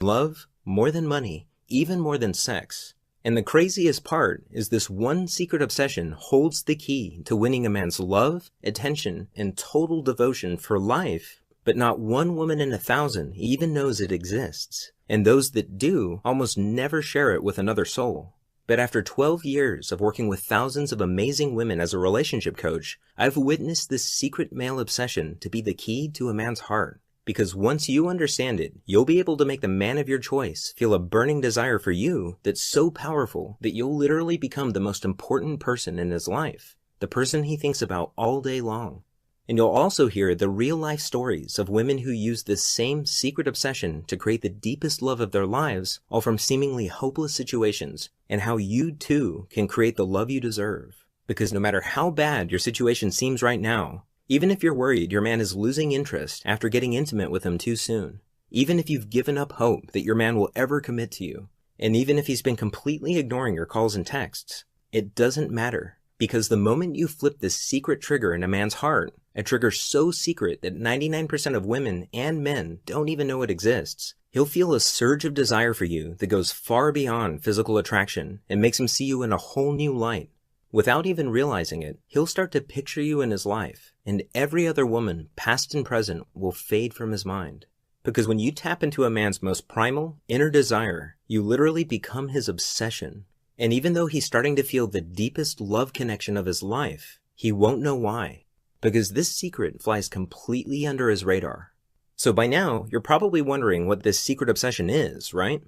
Love, more than money, even more than sex. And the craziest part is this one secret obsession holds the key to winning a man's love, attention, and total devotion for life. But not one woman in 1,000 even knows it exists. And those that do almost never share it with another soul. But after 12 years of working with thousands of amazing women as a relationship coach, I've witnessed this secret male obsession to be the key to a man's heart. Because once you understand it, you'll be able to make the man of your choice feel a burning desire for you that's so powerful that you'll literally become the most important person in his life, the person he thinks about all day long. And you'll also hear the real-life stories of women who use this same secret obsession to create the deepest love of their lives, all from seemingly hopeless situations, and how you too can create the love you deserve. Because no matter how bad your situation seems right now, even if you're worried your man is losing interest after getting intimate with him too soon, even if you've given up hope that your man will ever commit to you, and even if he's been completely ignoring your calls and texts, it doesn't matter. Because the moment you flip this secret trigger in a man's heart, a trigger so secret that 99% of women and men don't even know it exists, he'll feel a surge of desire for you that goes far beyond physical attraction and makes him see you in a whole new light. Without even realizing it, he'll start to picture you in his life, and every other woman, past and present, will fade from his mind. Because when you tap into a man's most primal, inner desire, you literally become his obsession. And even though he's starting to feel the deepest love connection of his life, he won't know why. Because this secret flies completely under his radar. So by now, you're probably wondering what this secret obsession is, right?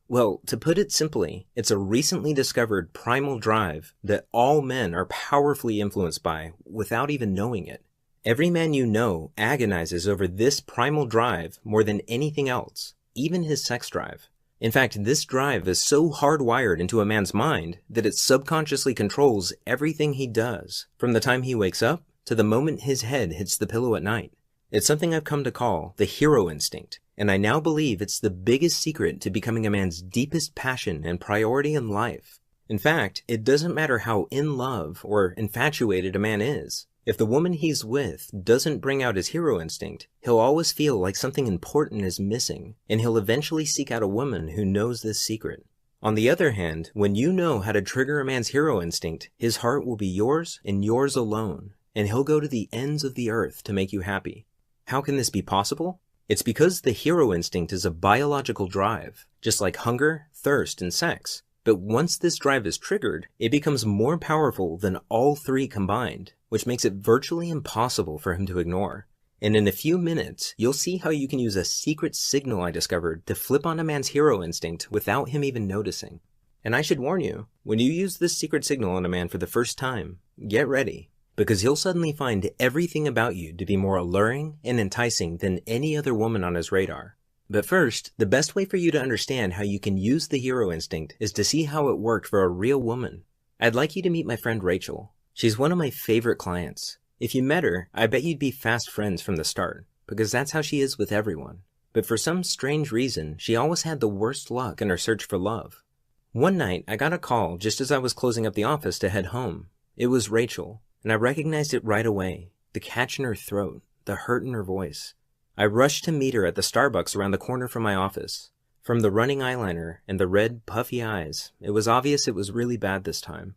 Well, to put it simply, it's a recently discovered primal drive that all men are powerfully influenced by without even knowing it. Every man you know agonizes over this primal drive more than anything else, even his sex drive. In fact, this drive is so hardwired into a man's mind that it subconsciously controls everything he does, from the time he wakes up to the moment his head hits the pillow at night. It's something I've come to call the hero instinct, and I now believe it's the biggest secret to becoming a man's deepest passion and priority in life. In fact, it doesn't matter how in love or infatuated a man is. If the woman he's with doesn't bring out his hero instinct, he'll always feel like something important is missing, and he'll eventually seek out a woman who knows this secret. On the other hand, when you know how to trigger a man's hero instinct, his heart will be yours and yours alone, and he'll go to the ends of the earth to make you happy. How can this be possible? It's because the hero instinct is a biological drive, just like hunger, thirst, and sex. But once this drive is triggered, it becomes more powerful than all three combined, which makes it virtually impossible for him to ignore. And in a few minutes, you'll see how you can use a secret signal I discovered to flip on a man's hero instinct without him even noticing. And I should warn you, when you use this secret signal on a man for the first time, get ready, because he'll suddenly find everything about you to be more alluring and enticing than any other woman on his radar. But first, the best way for you to understand how you can use the hero instinct is to see how it worked for a real woman. I'd like you to meet my friend Rachel. She's one of my favorite clients. If you met her, I bet you'd be fast friends from the start, because that's how she is with everyone. But for some strange reason, she always had the worst luck in her search for love. One night, I got a call just as I was closing up the office to head home. It was Rachel, and I recognized it right away. The catch in her throat, the hurt in her voice. I rushed to meet her at the Starbucks around the corner from my office. From the running eyeliner and the red, puffy eyes, it was obvious it was really bad this time.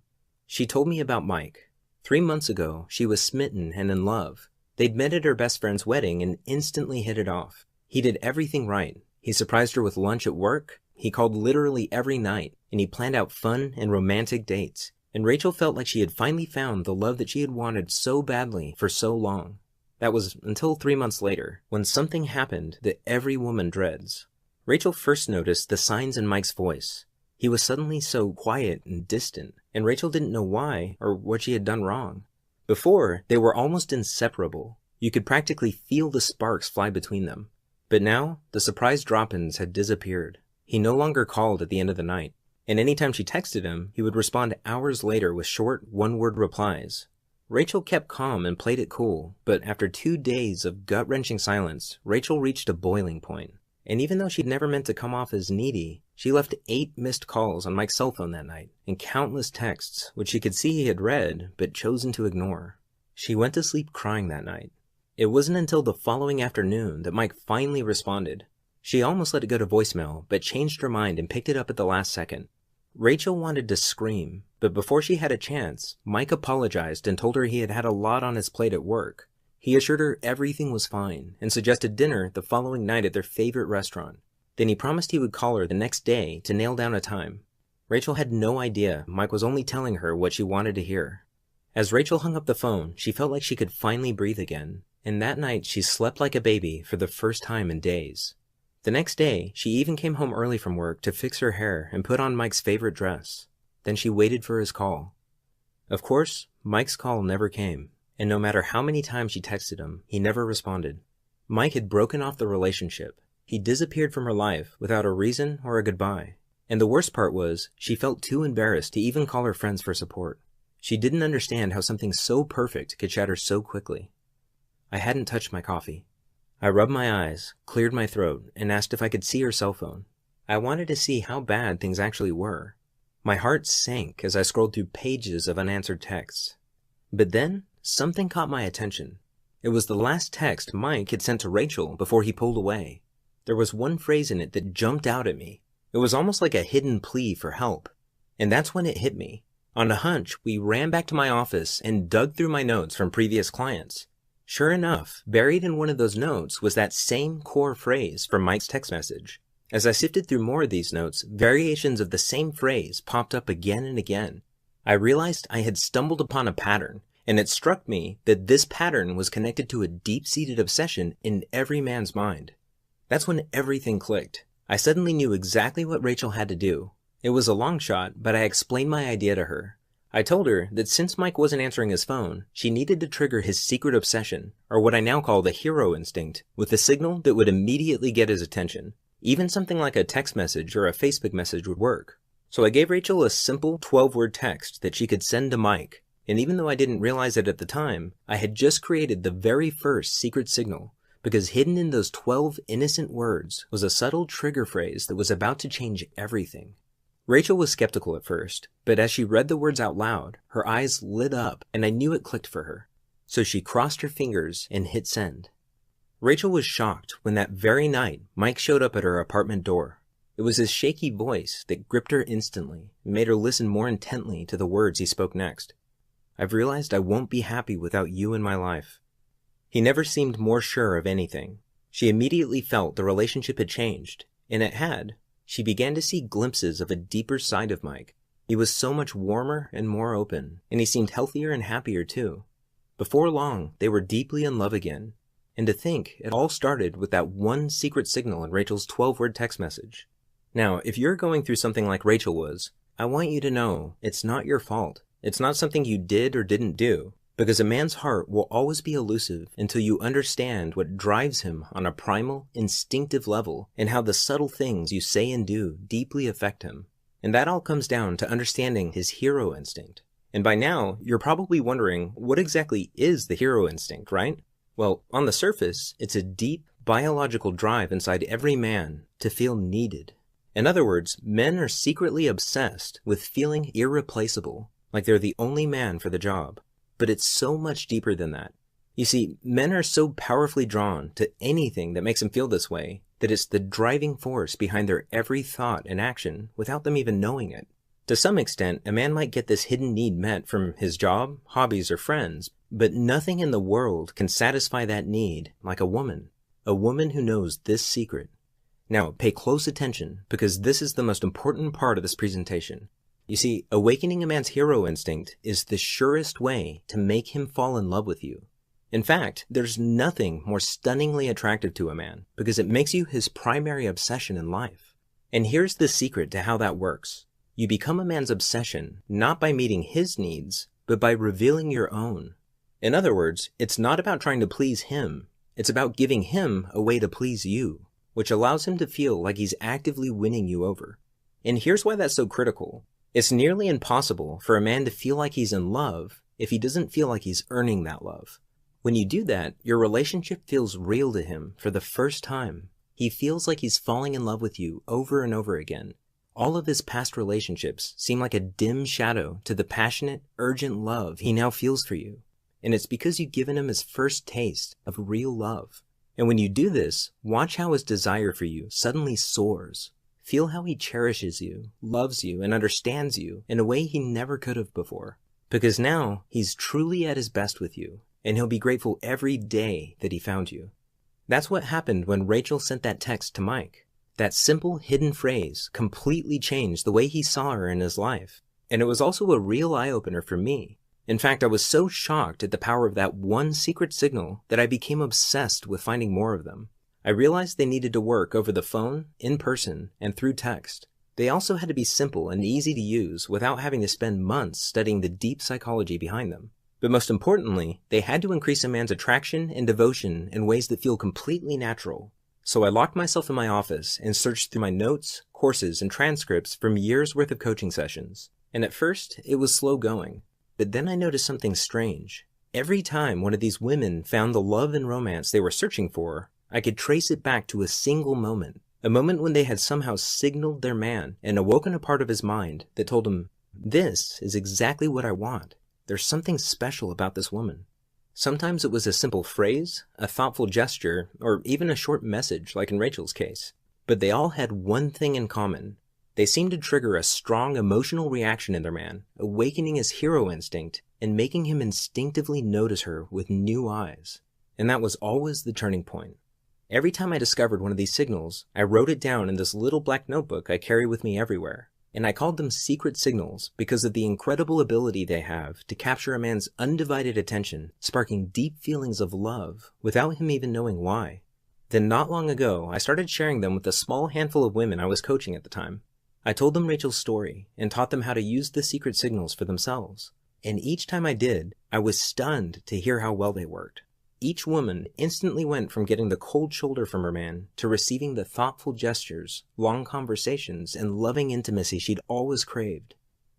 She told me about Mike. 3 months ago, she was smitten and in love. They'd met at her best friend's wedding and instantly hit it off. He did everything right. He surprised her with lunch at work, he called literally every night, and he planned out fun and romantic dates. And Rachel felt like she had finally found the love that she had wanted so badly for so long. That was until 3 months later, when something happened that every woman dreads. Rachel first noticed the signs in Mike's voice. He was suddenly so quiet and distant, and Rachel didn't know why or what she had done wrong. Before, they were almost inseparable. You could practically feel the sparks fly between them. But now, the surprise drop-ins had disappeared. He no longer called at the end of the night, and anytime she texted him, he would respond hours later with short, one-word replies. Rachel kept calm and played it cool, but after 2 days of gut-wrenching silence, Rachel reached a boiling point. And even though she'd never meant to come off as needy, she left 8 missed calls on Mike's cell phone that night, and countless texts, which she could see he had read, but chosen to ignore. She went to sleep crying that night. It wasn't until the following afternoon that Mike finally responded. She almost let it go to voicemail, but changed her mind and picked it up at the last second. Rachel wanted to scream, but before she had a chance, Mike apologized and told her he had had a lot on his plate at work. He assured her everything was fine and suggested dinner the following night at their favorite restaurant. Then he promised he would call her the next day to nail down a time. Rachel had no idea Mike was only telling her what she wanted to hear. As Rachel hung up the phone, she felt like she could finally breathe again, and that night she slept like a baby for the first time in days. The next day, she even came home early from work to fix her hair and put on Mike's favorite dress. Then she waited for his call. Of course, Mike's call never came, and no matter how many times she texted him, he never responded. Mike had broken off the relationship. He disappeared from her life without a reason or a goodbye. And the worst part was, she felt too embarrassed to even call her friends for support. She didn't understand how something so perfect could shatter so quickly. I hadn't touched my coffee. I rubbed my eyes, cleared my throat, and asked if I could see her cell phone. I wanted to see how bad things actually were. My heart sank as I scrolled through pages of unanswered texts. But then, something caught my attention. It was the last text Mike had sent to Rachel before he pulled away. There was one phrase in it that jumped out at me. It was almost like a hidden plea for help. And that's when it hit me. On a hunch, we ran back to my office and dug through my notes from previous clients. Sure enough, buried in one of those notes was that same core phrase from Mike's text message. As I sifted through more of these notes, variations of the same phrase popped up again and again. I realized I had stumbled upon a pattern, and it struck me that this pattern was connected to a deep-seated obsession in every man's mind. That's when everything clicked. I suddenly knew exactly what Rachel had to do. It was a long shot, but I explained my idea to her. I told her that since Mike wasn't answering his phone, she needed to trigger his secret obsession, or what I now call the hero instinct, with a signal that would immediately get his attention. Even something like a text message or a Facebook message would work. So I gave Rachel a simple 12-word text that she could send to Mike, and even though I didn't realize it at the time, I had just created the very first secret signal, because hidden in those 12 innocent words was a subtle trigger phrase that was about to change everything. Rachel was skeptical at first, but as she read the words out loud, her eyes lit up and I knew it clicked for her. So she crossed her fingers and hit send. Rachel was shocked when that very night Mike showed up at her apartment door. It was his shaky voice that gripped her instantly and made her listen more intently to the words he spoke next. I've realized I won't be happy without you in my life. He never seemed more sure of anything. She immediately felt the relationship had changed, and it had. She began to see glimpses of a deeper side of Mike. He was so much warmer and more open, and he seemed healthier and happier too. Before long, they were deeply in love again. And to think, it all started with that one secret signal in Rachel's 12-word text message. Now, if you're going through something like Rachel was, I want you to know it's not your fault. It's not something you did or didn't do. Because a man's heart will always be elusive until you understand what drives him on a primal, instinctive level and how the subtle things you say and do deeply affect him. And that all comes down to understanding his hero instinct. And by now, you're probably wondering, what exactly is the hero instinct, right? Well, on the surface, it's a deep, biological drive inside every man to feel needed. In other words, men are secretly obsessed with feeling irreplaceable, like they're the only man for the job. But it's so much deeper than that. You see, men are so powerfully drawn to anything that makes them feel this way that it's the driving force behind their every thought and action without them even knowing it. To some extent, a man might get this hidden need met from his job, hobbies, or friends, but nothing in the world can satisfy that need like a woman who knows this secret. Now, pay close attention because this is the most important part of this presentation. You see, awakening a man's hero instinct is the surest way to make him fall in love with you. In fact, there's nothing more stunningly attractive to a man because it makes you his primary obsession in life. And here's the secret to how that works. You become a man's obsession not by meeting his needs, but by revealing your own. In other words, it's not about trying to please him. It's about giving him a way to please you, which allows him to feel like he's actively winning you over. And here's why that's so critical. It's nearly impossible for a man to feel like he's in love if he doesn't feel like he's earning that love. When you do that, your relationship feels real to him for the first time. He feels like he's falling in love with you over and over again. All of his past relationships seem like a dim shadow to the passionate, urgent love he now feels for you. And it's because you've given him his first taste of real love. And when you do this, watch how his desire for you suddenly soars. Feel how he cherishes you, loves you, and understands you in a way he never could have before. Because now, he's truly at his best with you, and he'll be grateful every day that he found you. That's what happened when Rachel sent that text to Mike. That simple hidden phrase completely changed the way he saw her in his life. And it was also a real eye-opener for me. In fact, I was so shocked at the power of that one secret signal that I became obsessed with finding more of them. I realized they needed to work over the phone, in person, and through text. They also had to be simple and easy to use without having to spend months studying the deep psychology behind them. But most importantly, they had to increase a man's attraction and devotion in ways that feel completely natural. So I locked myself in my office and searched through my notes, courses, and transcripts from years' worth of coaching sessions. And at first, it was slow going. But then I noticed something strange. Every time one of these women found the love and romance they were searching for, I could trace it back to a single moment. A moment when they had somehow signaled their man and awoken a part of his mind that told him, "This is exactly what I want. There's something special about this woman." Sometimes it was a simple phrase, a thoughtful gesture, or even a short message like in Rachel's case. But they all had one thing in common. They seemed to trigger a strong emotional reaction in their man, awakening his hero instinct and making him instinctively notice her with new eyes. And that was always the turning point. Every time I discovered one of these signals, I wrote it down in this little black notebook I carry with me everywhere. And I called them secret signals because of the incredible ability they have to capture a man's undivided attention, sparking deep feelings of love without him even knowing why. Then not long ago, I started sharing them with a small handful of women I was coaching at the time. I told them Rachel's story and taught them how to use the secret signals for themselves. And each time I did, I was stunned to hear how well they worked. Each woman instantly went from getting the cold shoulder from her man to receiving the thoughtful gestures, long conversations, and loving intimacy she'd always craved.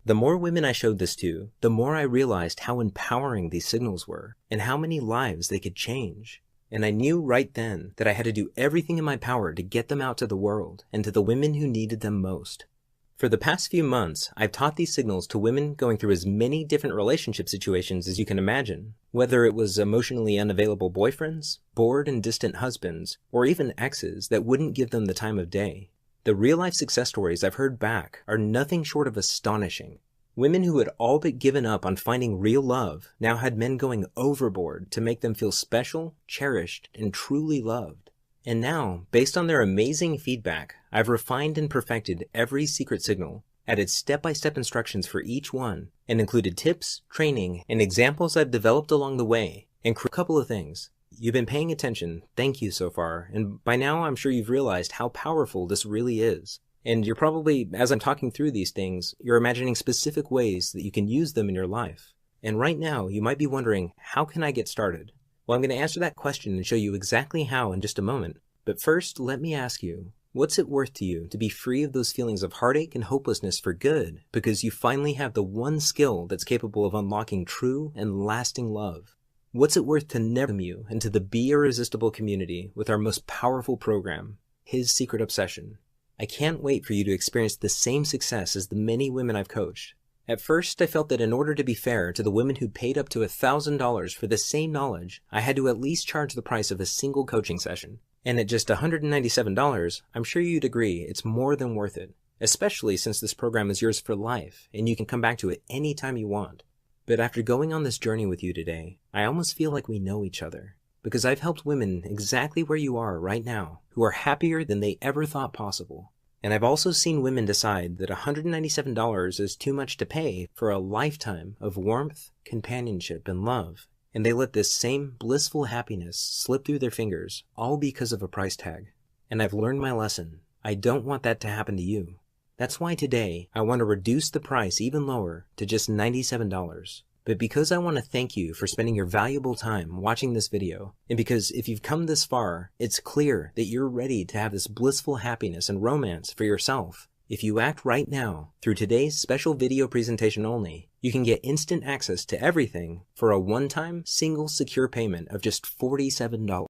The more women I showed this to, the more I realized how empowering these signals were, and how many lives they could change. And I knew right then that I had to do everything in my power to get them out to the world, and to the women who needed them most. For the past few months, I've taught these signals to women going through as many different relationship situations as you can imagine, whether it was emotionally unavailable boyfriends, bored and distant husbands, or even exes that wouldn't give them the time of day. The real-life success stories I've heard back are nothing short of astonishing. Women who had all but given up on finding real love now had men going overboard to make them feel special, cherished, and truly loved. And now, based on their amazing feedback, I've refined and perfected every secret signal, added step-by-step instructions for each one, and included tips, training, and examples I've developed along the way, and a couple of things. You've been paying attention, thank you so far, and by now I'm sure you've realized how powerful this really is. And you're probably, as I'm talking through these things, you're imagining specific ways that you can use them in your life. And right now, you might be wondering, how can I get started? Well, I'm going to answer that question and show you exactly how in just a moment. But first, let me ask you, what's it worth to you to be free of those feelings of heartache and hopelessness for good because you finally have the one skill that's capable of unlocking true and lasting love? What's it worth to never you into the Be Irresistible community with our most powerful program, His Secret Obsession? I can't wait for you to experience the same success as the many women I've coached. At first, I felt that in order to be fair to the women who paid up to $1,000 for the same knowledge, I had to at least charge the price of a single coaching session. And at just $197, I'm sure you'd agree it's more than worth it, especially since this program is yours for life and you can come back to it anytime you want. But after going on this journey with you today, I almost feel like we know each other, because I've helped women exactly where you are right now who are happier than they ever thought possible. And I've also seen women decide that $197 is too much to pay for a lifetime of warmth, companionship, and love. And they let this same blissful happiness slip through their fingers, all because of a price tag. And I've learned my lesson. I don't want that to happen to you. That's why today I want to reduce the price even lower to just $97. But because I want to thank you for spending your valuable time watching this video, and because if you've come this far, it's clear that you're ready to have this blissful happiness and romance for yourself. If you act right now, through today's special video presentation only, you can get instant access to everything for a one-time, single, secure payment of just $47.